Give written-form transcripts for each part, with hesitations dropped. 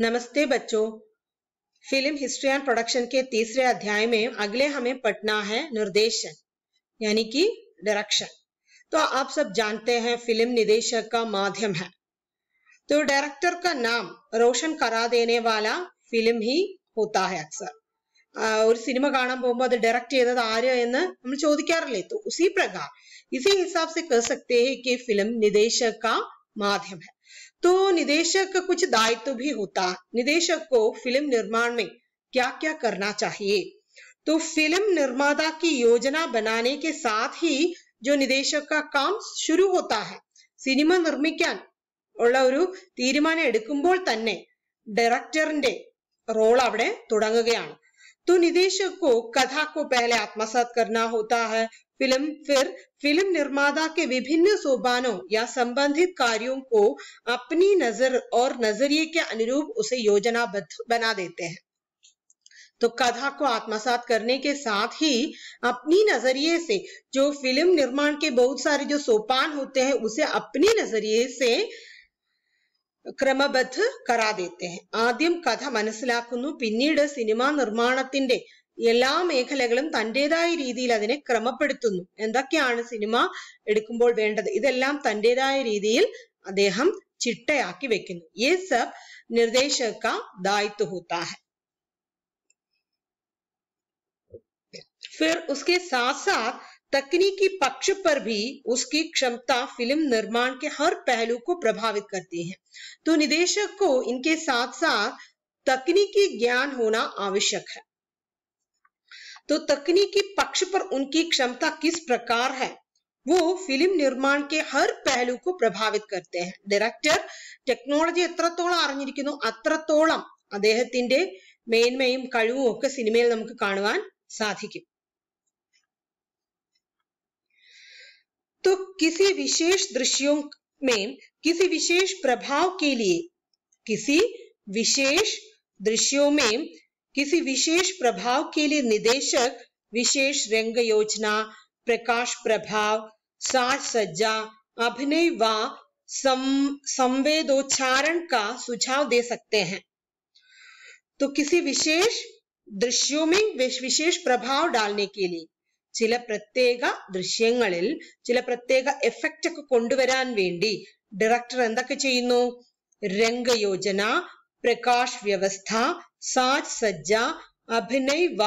नमस्ते बच्चों। Film history and production के तीसरे अध्याय में अगले हमें पढ़ना है निर्देशन यानी कि डायरेक्शन। तो आप सब जानते हैं फिल्म निदेशक का माध्यम है। तो डायरेक्टर का नाम रोशन करा देने वाला फिल्म ही होता है अक्सर। और सिनेमा കാണാൻ പോകുമ്പോൾ അത് डायरेक्ट ചെയ്തത് ആര് എന്ന് നമ്മൾ ചോദിക്കാറില്ലേ। तो उसी प्रकार इसी हिसाब से कह सकते हैं कि फिल्म निदेशक का माध्यम है। तो निदेशक का कुछ दायित्व भी होता है। निदेशक को फिल्म निर्माण में क्या क्या करना चाहिए। तो फिल्म निर्माता की योजना बनाने के साथ ही जो निदेशक का काम शुरू होता है। सिनेमा निर्मिക്കാൻ ഉള്ള ഒരു തീരുമാനം എടുക്കുമ്പോൾ തന്നെ ഡയറക്ടറിന്റെ റോൾ അവിടെ തുടങ്ങുകയാണ്। तो निदेशक को कथा को पहले आत्मसात करना होता है। फिर फिल्म निर्माता के विभिन्न सोपानों या संबंधित कार्यों को अपनी नजर और नजरिए के अनुरूप उसे योजनाबद्ध बना देते हैं। तो कथा को आत्मसात करने के साथ ही अपनी नजरिए से जो फिल्म निर्माण के बहुत सारे जो सोपान होते हैं उसे अपनी नजरिए से ക്രമബദ്ധ കരാ देते हैं। ആദ്യം കഥ മനസ്സിലാക്കുന്നു, പിന്നീട് സിനിമാ നിർമ്മാണത്തിന്റെ എല്ലാ മേഖലകളും തന്റേതായ രീതിയിൽ അതിനെ ക്രമപ്പെടുത്തുന്നു। എന്തൊക്കെയാണ് സിനിമ എടുക്കുമ്പോൾ വേണ്ടത് ഇതെല്ലാം തന്റേതായ രീതിയിൽ അദ്ദേഹം ചിട്ടയാക്കി വെക്കുന്നു। ये सब निर्देशक का दायित्व होता है। फिर उसके साथ साथ तकनीकी पक्ष पर भी उसकी क्षमता फिल्म निर्माण के हर पहलू को प्रभावित करती है। तो निदेशक को इनके साथ साथ तकनीकी ज्ञान होना आवश्यक है। तो तकनीकी पक्ष पर उनकी क्षमता किस प्रकार है वो फिल्म निर्माण के हर पहलू को प्रभावित करते हैं। डायरेक्टर ടെക്നോളജി എത്രത്തോളം അറിഞ്ഞിരിക്കുന്നു അത്രത്തോളം അദ്ദേഹത്തിന്റെ മേന്മയും കഴിവും ഒക്കെ സിനിമയിൽ നമുക്ക് കാണുവാൻ സാധിക്കും। तो किसी विशेष दृश्यों में किसी विशेष प्रभाव के लिए निदेशक विशेष रंग योजना, प्रकाश प्रभाव, साज सज्जा, अभिनय व संवेदोच्चारण का सुझाव दे सकते हैं। तो किसी विशेष दृश्यों में विशेष प्रभाव डालने के लिए ചില പ്രത്യേക ദൃശ്യങ്ങളിൽ ചില പ്രത്യേക എഫക്റ്റ് ഒക്കെ കൊണ്ടുവരാൻ വേണ്ടി ഡയറക്ടർ എന്തൊക്കെ ചെയ്യുന്നു? രംഗയോജന, प्रकाश व्यवस्था, साज सज्जा, अभिनय व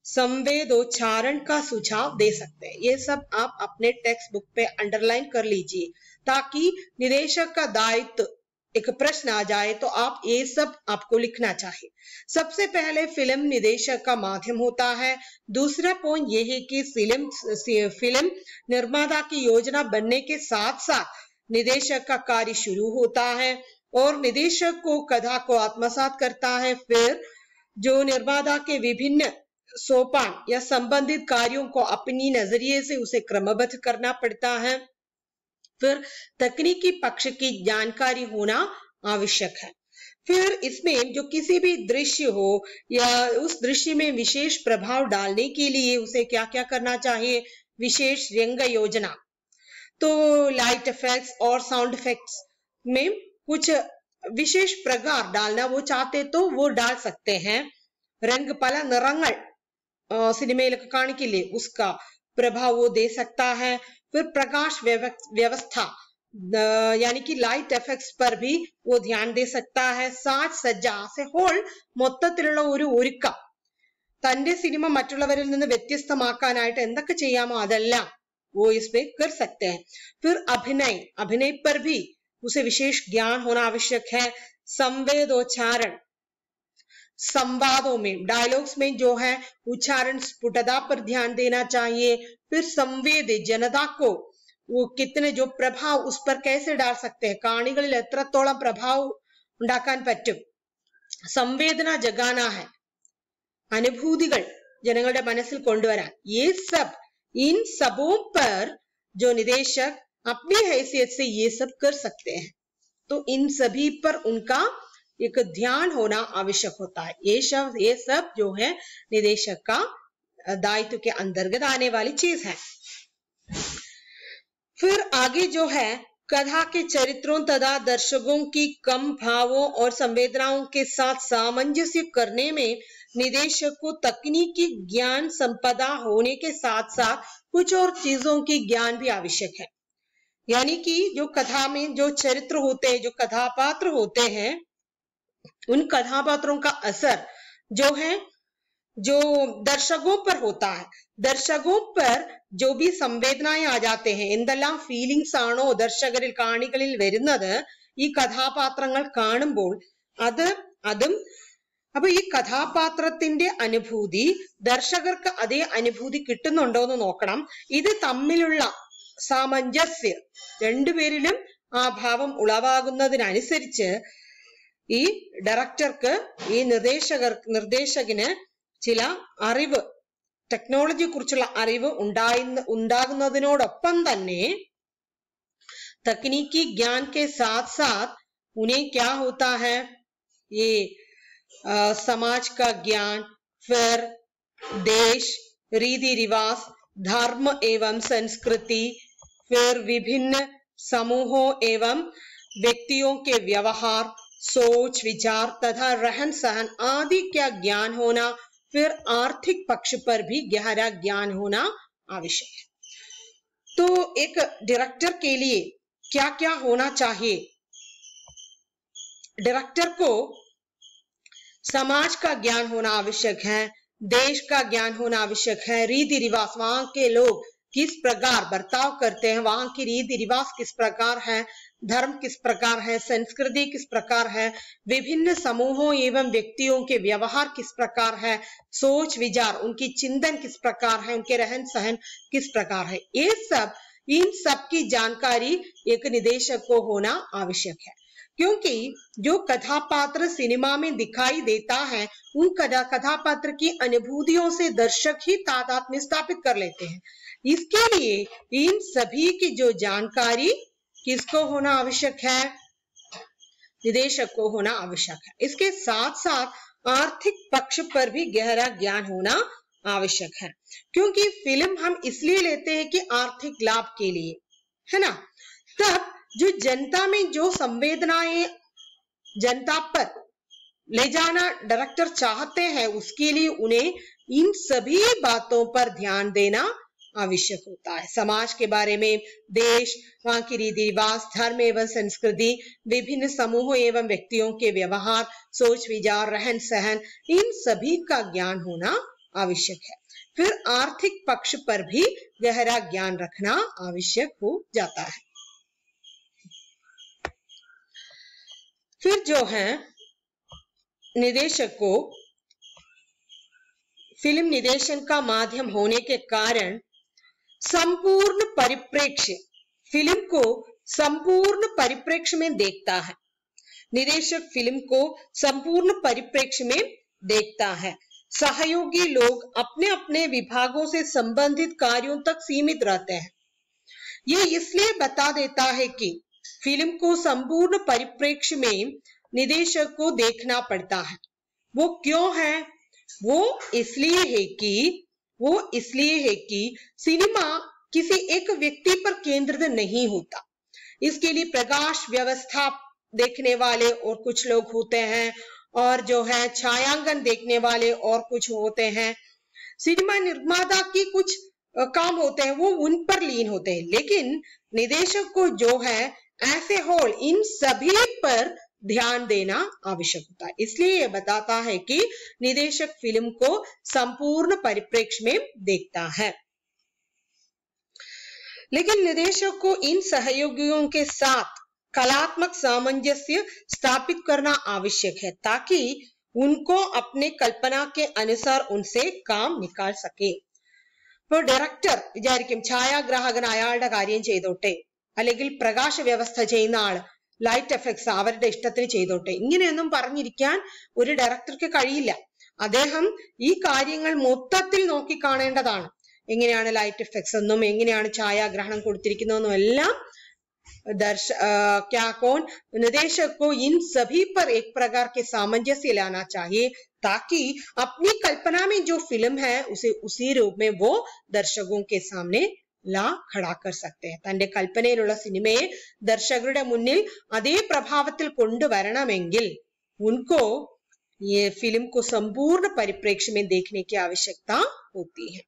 संवेदोच्चारण का सुझाव दे सकते हैं। ये सब आप अपने टेक्स्ट बुक पे अंडरलाइन कर लीजिए ताकि निदेशक का दायित्व एक प्रश्न आ जाए तो आप ये सब आपको लिखना चाहिए। सबसे पहले फिल्म निदेशक का माध्यम होता है। दूसरा पॉइंट ये है कि फिल्म निर्माता की योजना बनने के साथ साथ निदेशक का कार्य शुरू होता है और निदेशक को कथा को आत्मसात करता है। फिर जो निर्माता के विभिन्न सोपान या संबंधित कार्यों को अपनी नजरिए से उसे क्रमबद्ध करना पड़ता है। फिर तकनीकी पक्ष की जानकारी होना आवश्यक है। फिर इसमें जो किसी भी दृश्य हो या उस दृश्य में विशेष प्रभाव डालने के लिए उसे क्या क्या करना चाहिए? विशेष रंग योजना। तो लाइट इफेक्ट्स और साउंड इफेक्ट्स में कुछ विशेष प्रकार डालना वो चाहते तो वो डाल सकते हैं। रंग पला निरंगल सिनेमയിലൊക്കെ കാണിക്കില്ലേ उसका प्रभाव वो दे सकता है। फिर प्रकाश व्यवस्था यानी कि लाइट इफेक्ट्स पर भी वो ध्यान दे सकता है। साज सज्जा से होल മൊത്തത്തിലുള്ള ഒരു ഒരുക്കം തന്റെ സിനിമ മറ്റുള്ളവരിൽ നിന്ന് വ്യത്യസ്തമാക്കാനായിട്ട് എന്തൊക്കെ ചെയ്യാമോ അതെല്ലാം वो इसमें कर सकते हैं। फिर अभिनय पर भी उसे विशेष ज्ञान होना आवश्यक है। संवेदोच्चारण संवादों में डायलॉग्स में जो है उच्चारण स्फुटता पर ध्यान देना चाहिए। फिर संवेद जनता को वो कितने जो प्रभाव उस पर कैसे डाल सकते हैं കാണികളിൽ എത്രത്തോളം പ്രഭാവം ഉണ്ടാക്കാൻ പറ്റും। സംവേദന ജഗാना है അനുഭൂതികൾ ജനങ്ങളുടെ മനസ്സിൽ കൊണ്ടുവരാൻ। ये सब इन सबों पर जो निदेशक अपनी हैसियत से ये सब कर सकते हैं। तो इन सभी पर उनका एक ध्यान होना आवश्यक होता है। ये सब जो है निदेशक का दायित्व के अंतर्गत आने वाली चीज है। फिर आगे जो है कथा के चरित्रों तथा दर्शकों की कम भावों और संवेदनाओं के साथ सामंजस्य करने में निदेशक को तकनीकी ज्ञान संपदा होने के साथ साथ कुछ और चीजों की ज्ञान भी आवश्यक है। यानी कि जो कथा में जो चरित्र होते हैं, जो कथापात्र होते हैं, उन कथापात्रों का असर जो है जो दर्शकों पर होता है, दर्शकों पर जो भी संवेदनाएं आ जाते हैं, എന്തെല്ലാം ഫീലിംഗ്സ് ആണോ ദർശകരിൽ കാണികളിൽ വരുന്നത് ഈ കഥാപാത്രങ്ങൾ കാണുമ്പോൾ അതും അപ്പൊ ഈ കഥാപാത്രത്തിന്റെ അനുഭൂതി ദർശകർക്ക് അതേ അനുഭൂതി കിട്ടുന്നുണ്ടോ എന്ന് നോക്കണം. ഇത് തമ്മിലുള്ള സാമഞ്ജസ്യം രണ്ടുപേരിലും ആ ഭാവം ഉളവാകുന്നതിനനുസരിച്ച് ഈ ഡയറക്ടർക്ക് ഈ നിർദ്ദേശകന് ചില അറിവ്, टेक्नोलॉजी कुरिച്ചുള്ള അറിവ് ഉണ്ടാകുന്നതിനോടൊപ്പം തന്നെ तकनीकी ज्ञान के साथ साथ उन्हें क्या होता है, ये समाज का ज्ञान, फिर देश, रीति रिवाज, धर्म एवं संस्कृति, फिर विभिन्न समूहों एवं व्यक्तियों के व्यवहार, सोच विचार तथा रहन सहन आदि का ज्ञान होना, फिर आर्थिक पक्ष पर भी गहरा ज्ञान होना आवश्यक है. तो एक डायरेक्टर के लिए क्या क्या होना चाहिए? डायरेक्टर को समाज का ज्ञान होना आवश्यक है, देश का ज्ञान होना आवश्यक है, रीति रिवाज, वहां के लोग किस प्रकार बर्ताव करते हैं, वहां की रीति रिवाज किस प्रकार है, धर्म किस प्रकार है, संस्कृति किस प्रकार है, विभिन्न समूहों एवं व्यक्तियों के व्यवहार किस प्रकार है, सोच विचार, उनकी चिंतन किस प्रकार है, उनके रहन सहन किस प्रकार है, ये सब, इन सब की जानकारी एक निदेशक को होना आवश्यक है. क्योंकि जो कथापात्र सिनेमा में दिखाई देता है, उन कथापात्र की अनुभूतियों से दर्शक ही तादात्म्य स्थापित कर लेते हैं. इसके लिए इन सभी की जो जानकारी किसको होना आवश्यक है, निदेशक को होना आवश्यक है. इसके साथ साथ आर्थिक पक्ष पर भी गहरा ज्ञान होना आवश्यक है. क्योंकि फिल्म हम इसलिए लेते हैं कि आर्थिक लाभ के लिए, है ना. तब जो जनता में जो संवेदनाएं जनता पर ले जाना डायरेक्टर चाहते हैं, उसके लिए उन्हें इन सभी बातों पर ध्यान देना आवश्यक होता है. समाज के बारे में, देश, वहां की रीति रिवाज, धर्म एवं संस्कृति, विभिन्न समूहों एवं व्यक्तियों के व्यवहार, सोच विचार, रहन सहन, इन सभी का ज्ञान होना आवश्यक है. फिर आर्थिक पक्ष पर भी गहरा ज्ञान रखना आवश्यक हो जाता है. फिर जो है निदेशक को फिल्म निदेशन का माध्यम होने के कारण संपूर्ण परिप्रेक्ष्य, फिल्म को संपूर्ण परिप्रेक्ष्य में देखता है. निदेशक फिल्म को संपूर्ण परिप्रेक्ष्य में देखता है. सहयोगी लोग अपने अपने विभागों से संबंधित कार्यों तक सीमित रहते हैं. यह इसलिए बता देता है कि फिल्म को संपूर्ण परिप्रेक्ष्य में निदेशक को देखना पड़ता है. वो क्यों है? वो इसलिए है कि सिनेमा किसी एक व्यक्ति पर केंद्रित नहीं होता. इसके लिए प्रकाश व्यवस्था देखने वाले और कुछ लोग होते हैं, और जो है छायांकन देखने वाले और कुछ होते हैं. सिनेमा निर्माता की कुछ काम होते हैं, वो उन पर लीन होते हैं. लेकिन निदेशक को जो है ऐसे होल इन सभी पर ध्यान देना आवश्यक होता है. इसलिए यह बताता है कि निदेशक फिल्म को संपूर्ण परिप्रेक्ष्य में देखता है. लेकिन निदेशक को इन सहयोगियों के साथ कलात्मक सामंजस्य स्थापित करना आवश्यक है, ताकि उनको अपने कल्पना के अनुसार उनसे काम निकाल सके. ഇപ്പോൾ ഡയറക്ടർ വിചാരിക്കും ഛായാഗ്രാഹകൻ അയാളുടെ കാര്യം ചെയ്തോട്ടെ, അല്ലെങ്കിൽ പ്രകാശ വ്യവസ്ഥ ചെയ്യുന്ന ആള് ലൈറ്റ് എഫക്ട്സ് അവരുടെ ഇഷ്ടത്തിന് ചെയ്തോട്ടെ, ഇങ്ങനെയൊന്നും പറഞ്ഞിരിക്കാൻ ഒരു ഡയറക്ടർക്ക് കഴിയില്ല. അദ്ദേഹം ഈ കാര്യങ്ങൾ മൊത്തത്തിൽ നോക്കി കാണേണ്ടതാണ്. എങ്ങനെയാണ് ലൈറ്റ് എഫക്ട്സ് എന്നും എങ്ങനെയാണ് ഛായാഗ്രഹണം കൊടുത്തിരിക്കുന്നതെന്നും എല്ലാം निदेशक को इन सभी पर एक प्रकार के सामंजस्य लाना चाहिए, ताकि अपनी कल्पना में जो फिल्म है उसे उसी रूप में वो दर्शकों के सामने ലാ ഖടാ കർ സക്തേ ഹൈ. തന്റെ കൽപ്പനയിലുള്ള സിനിമയെ ദർശകരുടെ മുന്നിൽ അതേ പ്രഭാവത്തിൽ കൊണ്ടുവരണമെങ്കിൽ ഉनको ये फिल्म को संपूर्ण परिप्रेक्ष्य में देखने की आवश्यकता होती है.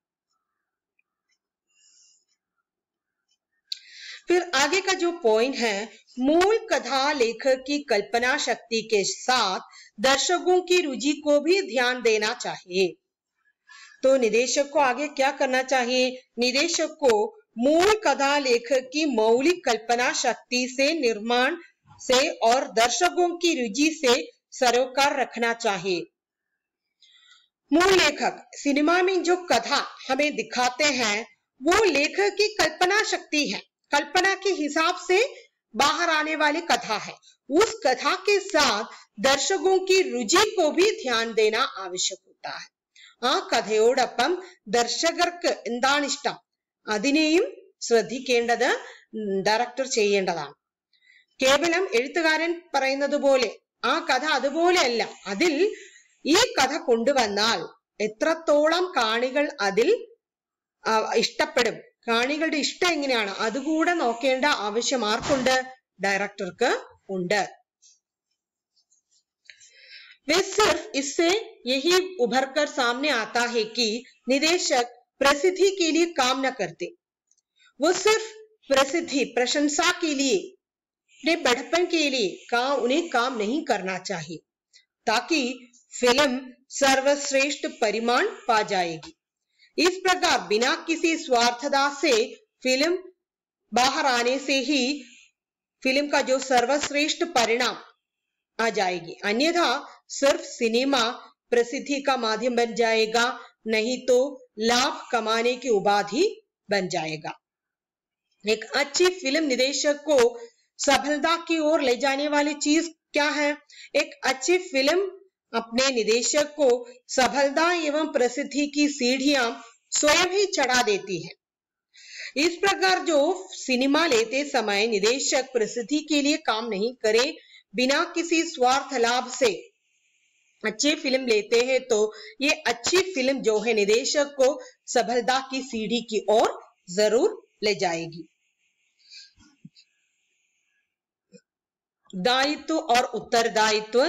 फिर आगे का जो पॉइंट है, मूल कथा लेखक की कल्पना शक्ति के साथ दर्शकों की रुचि को भी ध्यान देना चाहिए. तो निदेशक को आगे क्या करना चाहिए? निदेशक को मूल कथा लेखक की मौलिक कल्पना शक्ति से निर्माण से और दर्शकों की रुचि से सरोकार रखना चाहिए. मूल लेखक सिनेमा में जो कथा हमें दिखाते हैं वो लेखक की कल्पना शक्ति है, कल्पना के हिसाब से बाहर आने वाली कथा है. उस कथा के साथ दर्शकों की रुचि को भी ध्यान देना आवश्यक होता है. ആ കഥയോടൊപ്പം ദർശകർക്ക് എന്താണ് ഇഷ്ടം അതിനെയും ശ്രദ്ധിക്കേണ്ടത് ഡയറക്ടർ ചെയ്യേണ്ടതാണ്. കേവലം എഴുത്തുകാരൻ പറയുന്നത് പോലെ ആ കഥ അതുപോലെയല്ല, അതിൽ ഈ കഥ കൊണ്ടുവന്നാൽ എത്രത്തോളം കാണികൾ അതിൽ ഇഷ്ടപ്പെടും, കാണികളുടെ ഇഷ്ടം എങ്ങനെയാണ്, അതുകൂടെ നോക്കേണ്ട ആവശ്യം ആർക്കുണ്ട്? ഡയറക്ടർക്ക് ഉണ്ട്. वे सिर्फ इससे यही उभर कर सामने आता है कि निदेशक प्रसिद्धि के लिए काम न करते. वो सिर्फ प्रसिद्धि प्रशंसा के लिए, बढ़पन के लिए उन्हें काम नहीं करना चाहिए ताकि फिल्म सर्वश्रेष्ठ परिमाण पा जाएगी. इस प्रकार बिना किसी स्वार्थता से फिल्म बाहर आने से ही फिल्म का जो सर्वश्रेष्ठ परिणाम आ जाएगी. अन्यथा सिर्फ सिनेमा प्रसिद्धि का माध्यम बन जाएगा, नहीं तो लाभ कमाने की उपाधि बन जाएगा. एक अच्छी फिल्म निदेशक को सफलता की ओर ले जाने वाली चीज क्या है? एक अच्छी फिल्म अपने निदेशक को सफलता एवं प्रसिद्धि की सीढ़ियां स्वयं ही चढ़ा देती है. इस प्रकार जो सिनेमा लेते समय निदेशक प्रसिद्धि के लिए काम नहीं करे, बिना किसी स्वार्थ लाभ से अच्छी फिल्म लेते हैं तो ये अच्छी फिल्म जो है निदेशक को सफलता की सीढ़ी की ओर जरूर ले जाएगी. दायित्व और उत्तरदायित्व.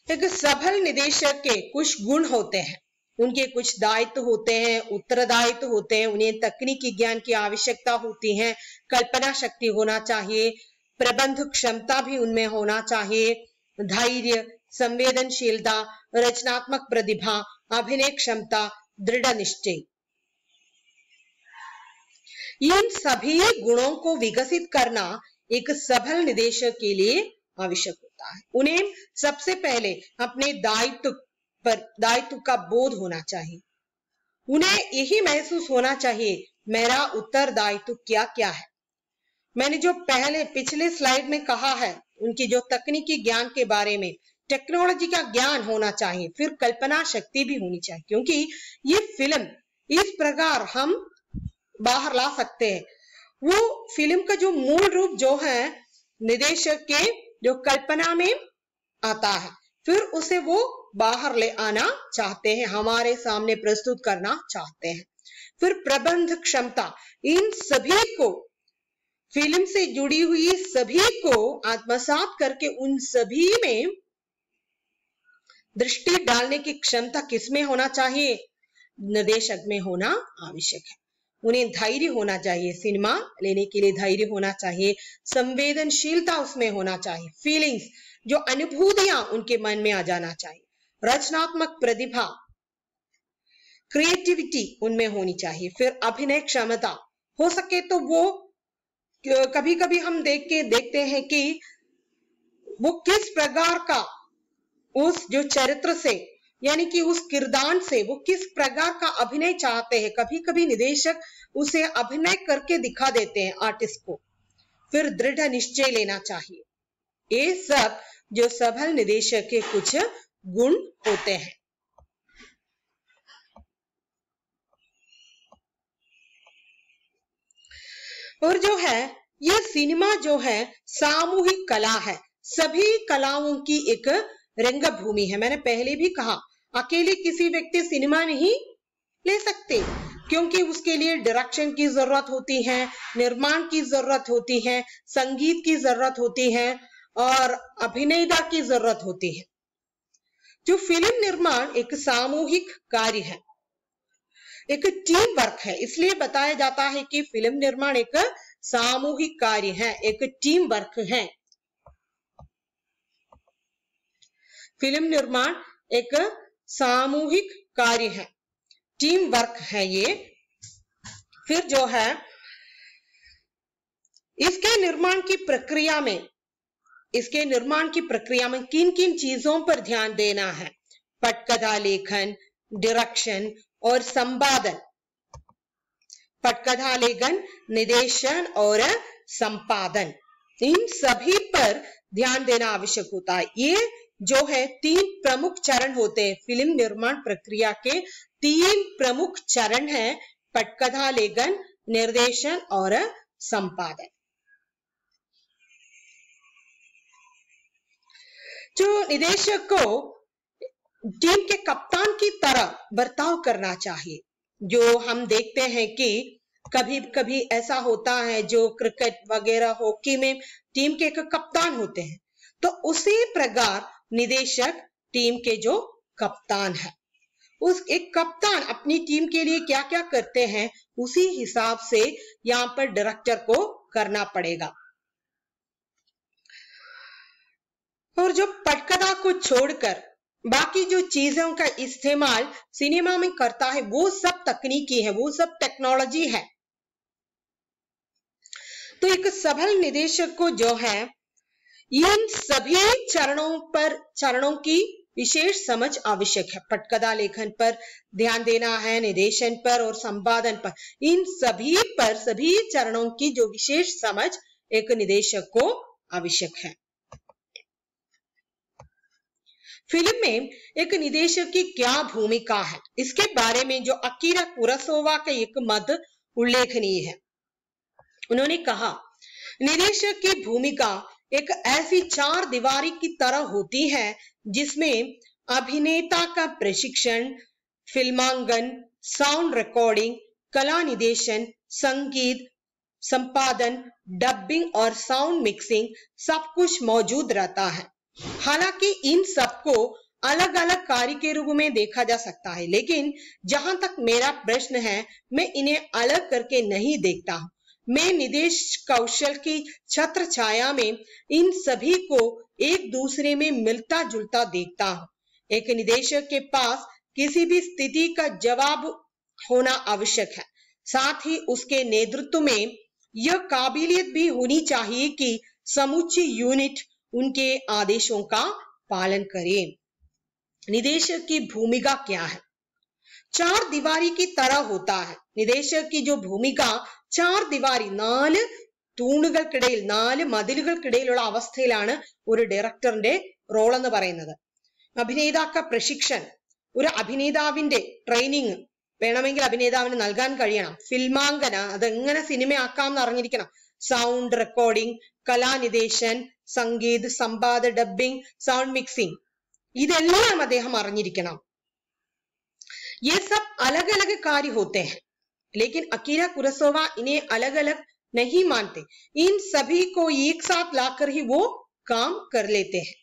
एक सफल निदेशक के कुछ गुण होते हैं, उनके कुछ दायित्व होते हैं, उत्तरदायित्व होते हैं. उन्हें तकनीकी ज्ञान की आवश्यकता होती है, कल्पना शक्ति होना चाहिए, प्रबंध क्षमता भी उनमें होना चाहिए, धैर्य, संवेदनशीलता, रचनात्मक प्रतिभा, अभिनय क्षमता, दृढ़ निश्चय. इन सभी गुणों को विकसित करना एक सफल निदेशक के लिए आवश्यक होता है. उन्हें सबसे पहले अपने दायित्व का बोध होना चाहिए. उन्हें यही महसूस होना चाहिए मेरा उत्तरदायित्व क्या क्या है. मैंने जो पिछले स्लाइड में कहा है उनकी जो तकनीकी ज्ञान के बारे में, टेक्नोलॉजी का ज्ञान होना चाहिए, फिर कल्पना शक्ति भी होनी चाहिए, क्योंकि ये फिल्म इस प्रकार हम बाहर ला सकते हैं. वो फिल्म का जो मूल रूप जो है निदेशक के जो कल्पना में आता है, फिर उसे वो बाहर ले आना चाहते हैं, हमारे सामने प्रस्तुत करना चाहते हैं. फिर प्रबंध क्षमता, इन सभी को फिल्म से जुड़ी हुई सभी को आत्मसात करके उन सभी में दृष्टि डालने की क्षमता किसमें होना चाहिए? निर्देशक में होना आवश्यक है. उन्हें धैर्य होना चाहिए, सिनेमा लेने के लिए धैर्य होना चाहिए, संवेदनशीलता उसमें होना चाहिए, फीलिंग्स जो अनुभूतियां उनके मन में आ जाना चाहिए, रचनात्मक प्रतिभा क्रिएटिविटी उनमें होनी चाहिए. फिर अभिनय क्षमता, हो सके तो वो कभी कभी हम देखते हैं कि वो किस प्रकार का उस जो चरित्र से यानी कि उस किरदार से वो किस प्रकार का अभिनय चाहते हैं. कभी कभी निदेशक उसे अभिनय करके दिखा देते हैं आर्टिस्ट को. फिर दृढ़ निश्चय लेना चाहिए. ये सब जो सफल निदेशक के कुछ गुण होते हैं. और जो है ये सिनेमा जो है सामूहिक कला है, सभी कलाओं की एक रंगभूमि है. मैंने पहले भी कहा अकेले किसी व्यक्ति सिनेमा नहीं ले सकते, क्योंकि उसके लिए डायरेक्शन की जरूरत होती है, निर्माण की जरूरत होती है, संगीत की जरूरत होती है और अभिनेता की जरूरत होती है। जो फिल्म निर्माण एक सामूहिक कार्य है, एक टीम वर्क है, इसलिए बताया जाता है कि फिल्म निर्माण एक सामूहिक कार्य है, एक टीम वर्क है। फिल्म निर्माण एक सामूहिक कार्य है, टीम वर्क है ये। फिर जो है इसके निर्माण की प्रक्रिया में किन किन चीजों पर ध्यान देना है? पटकथा लेखन, डायरेक्शन और संपादन। पटकथा लेखन, निर्देशन और संपादन, इन सभी पर ध्यान देना आवश्यक होता है। ये जो है 3 प्रमुख चरण होते हैं। फिल्म निर्माण प्रक्रिया के 3 प्रमुख चरण हैं: पटकथा लेखन, निर्देशन और संपादन। जो निदेशक को टीम के कप्तान की तरह बर्ताव करना चाहिए। जो हम देखते हैं कि कभी कभी ऐसा होता है, जो क्रिकेट वगैरह, हॉकी में टीम के एक कप्तान होते हैं, तो उसी प्रकार निदेशक टीम के जो कप्तान है, उस एक कप्तान अपनी टीम के लिए क्या क्या करते हैं, उसी हिसाब से यहाँ पर डायरेक्टर को करना पड़ेगा। और जो पटकथा को छोड़कर बाकी जो चीजों का इस्तेमाल सिनेमा में करता है, वो सब तकनीकी है, वो सब टेक्नोलॉजी है। तो एक सफल निदेशक को जो है इन सभी चरणों की विशेष समझ आवश्यक है। पटकथा लेखन पर ध्यान देना है, निर्देशन पर और संपादन पर, इन सभी चरणों की जो विशेष समझ एक निदेशक को आवश्यक है। फिल्म में एक निदेशक की क्या भूमिका है, इसके बारे में जो अकीरा कुरोसावा का एक मत उल्लेखनीय है। उन्होंने कहा, निदेशक की भूमिका एक ऐसी 4 दीवारी की तरह होती है जिसमें अभिनेता का प्रशिक्षण, फिल्मांकन, साउंड रिकॉर्डिंग, कला निदेशन, संगीत, संपादन, डबिंग और साउंड मिक्सिंग सब कुछ मौजूद रहता है। हालांकि इन सबको अलग अलग कार्य के रूप में देखा जा सकता है, लेकिन जहां तक मेरा प्रश्न है, मैं इन्हें अलग करके नहीं देखता हूं। मैं निदेश कौशल की छत्र छाया में इन सभी को एक दूसरे में मिलता जुलता देखता हूं। एक निदेशक के पास किसी भी स्थिति का जवाब होना आवश्यक है, साथ ही उसके नेतृत्व में यह काबिलियत भी होनी चाहिए कि समूची यूनिट उनके आदेशों का पालन करे। निदेशक की भूमिका क्या है? 4 दीवारी की तरह होता है। निदेशक की जो भूमिका 4 ദീവാരി 4 തൂണുകൾക്കിടയിൽ 4 മതിലുകൾക്കിടയിലുള്ള അവസ്ഥയിലാണ് ഒരു ഡയറക്ടറിന്റെ റോൾ എന്ന് പറയുന്നത്. അഭിനേതാക്ക പ്രശിക്ഷൺ, ഒരു അഭിനേതാവിന്റെ ട്രെയിനിങ് വേണമെങ്കിൽ അഭിനേതാവിന് നൽകാൻ കഴിയണം. ഫിൽമാങ്കന, അതെങ്ങനെ സിനിമയാക്കാം എന്ന് അറിഞ്ഞിരിക്കണം. സൗണ്ട് റെക്കോർഡിംഗ്, കലാനിദേശൻ, സംഗീത്, സംവാദ, ഡബിംഗ്, സൗണ്ട് മിക്സിംഗ്, ഇതെല്ലാം അദ്ദേഹം അറിഞ്ഞിരിക്കണം. ये सब अलग अलग कार्य होते हैं, लेकिन अकीरा कुरोसावा इन्हें अलग अलग नहीं मानते। इन सभी को एक साथ लाकर ही वो काम कर लेते हैं।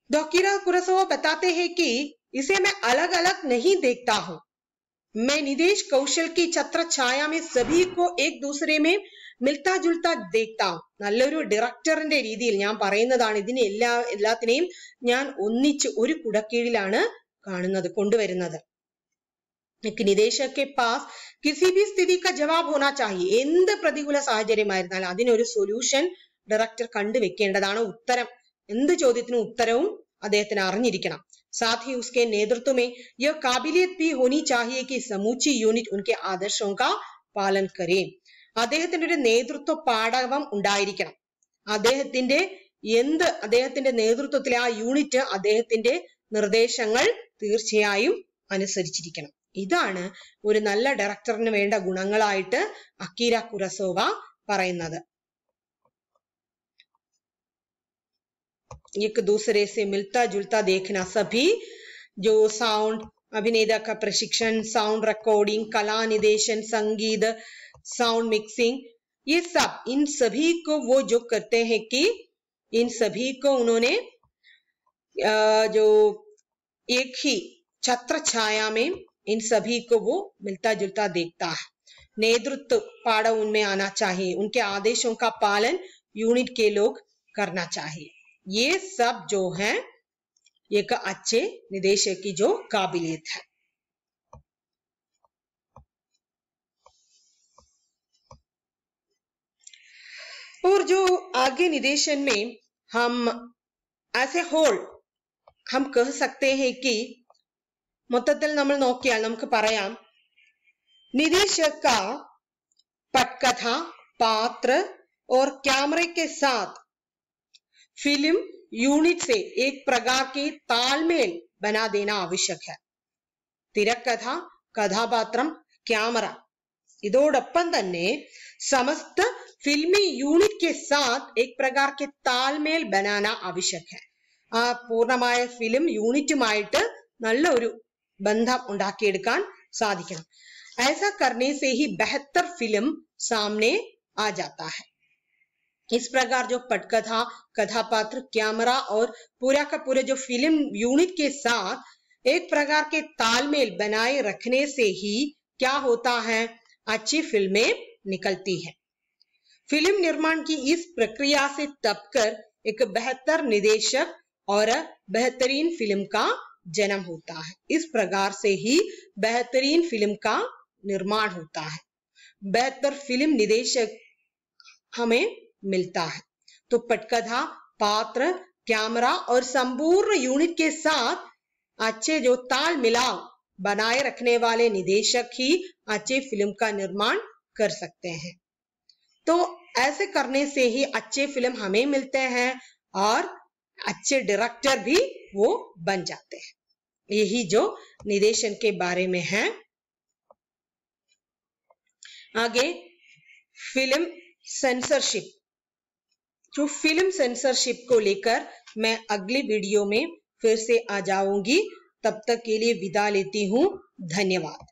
अकीरा कुरोसावा बताते हैं कि इसे मैं अलग अलग नहीं देखता हूं, मैं निदेश कौशल की छत्र छाया में सभी को एक दूसरे में മിൽത്താ ജുൽത്താ ദേഖ്താം. നല്ലൊരു ഡയറക്ടറിന്റെ രീതിയിൽ ഞാൻ പറയുന്നതാണ്. ഇതിനെ എല്ലാത്തിനെയും ഞാൻ ഒന്നിച്ച് ഒരു കുടക്കീഴിലാണ് കാണുന്നത്, കൊണ്ടുവരുന്നത്. നിദേശക് के पास किसी भी स्थिति का जवाब होना चाहिए. എന്ത് പ്രതികൂല സാഹചര്യമായിരുന്നാലും അതിനൊരു സൊല്യൂഷൻ ഡയറക്ടർ കണ്ടുവെക്കേണ്ടതാണ്. ഉത്തരം, എന്ത് ചോദ്യത്തിനും ഉത്തരവും അദ്ദേഹത്തിന് അറിഞ്ഞിരിക്കണം. साथ ही उसके नेतृत्व में यह काबिलियत भी होनी चाहिए कि समूची यूनिट उनके आदर्शों का पालन करे. അദ്ദേഹത്തിന്റെ ഒരു നേതൃത്വ പാടവം ഉണ്ടായിരിക്കണം. അദ്ദേഹത്തിന്റെ നേതൃത്വത്തിലെ ആ യൂണിറ്റ് അദ്ദേഹത്തിന്റെ നിർദ്ദേശങ്ങൾ തീർച്ചയായും അനുസരിച്ചിരിക്കണം. ഇതാണ് ഒരു നല്ല ഡയറക്ടറിന് വേണ്ട ഗുണങ്ങളായിട്ട് അക്കീര കുരോസാവ പറയുന്നത്. एक दूसरे से मिलता जुलता देखना। सभी जो साउंड, अभिनेता का प्रशिक्षण, साउंड रिकॉर्डिंग, कला निदेशन, संगीत, साउंड मिक्सिंग, ये सब, इन सभी को वो जो करते हैं कि इन सभी को उन्होंने जो एक ही छत्र छाया में इन सभी को वो मिलता जुलता देखता है। नेतृत्व पाड़ा उनमें आना चाहिए, उनके आदेशों का पालन यूनिट के लोग करना चाहिए। ये सब जो है एक अच्छे निदेशक की जो काबिलियत है। और जो आगे निदेशन में हम एज ए होल हम कह सकते हैं कि മൊത്തത്തിൽ നമ്മൾ നോക്കിയാൽ നമുക്ക് പറയാം निदेशक का पटकथा, पात्र और कैमरे के साथ फिल्म यूनिट से एक प्रकार के तालमेल बना देना आवश्यक है। തിരക്കഥ, കഥാപാത്രം, ക്യാമറ ഇതോടൊപ്പം തന്നെ समस्त फिल्मी यूनिट के साथ एक प्रकार के तालमेल बनाना आवश्यक है। ആ പൂർണ്ണമായ ഫിലിം യൂണിറ്റുമായിട്ട് നല്ല ഒരു बंधम ഉണ്ടാക്കിയെടുക്കാൻ സാധിക്കണം। ऐसा करने से ही बेहतर फिल्म सामने आ जाता है। इस प्रकार जो पटकथा, कथापात्र, कैमरा और पूरा का पूरा जो फिल्म यूनिट के साथ एक प्रकार के तालमेल बनाए रखने से ही क्या होता है, अच्छी फिल्में निकलती है। फिल्म निर्माण की इस प्रक्रिया से तबकर एक बेहतर निदेशक और बेहतरीन फिल्म का जन्म होता है। इस प्रकार से ही बेहतरीन फिल्म का निर्माण होता है, बेहतर फिल्म निदेशक हमें मिलता है। तो पटकथा, पात्र, कैमरा और संपूर्ण यूनिट के साथ अच्छे जो ताल मिलाव बनाए रखने वाले निदेशक ही अच्छे फिल्म का निर्माण कर सकते हैं। तो ऐसे करने से ही अच्छे फिल्म हमें मिलते हैं और अच्छे डायरेक्टर भी वो बन जाते हैं। यही जो निदेशन के बारे में है। आगे फिल्म सेंसरशिप, जो फिल्म सेंसरशिप को लेकर मैं अगली वीडियो में फिर से आ जाऊंगी। तब तक के लिए विदा लेती हूँ। धन्यवाद।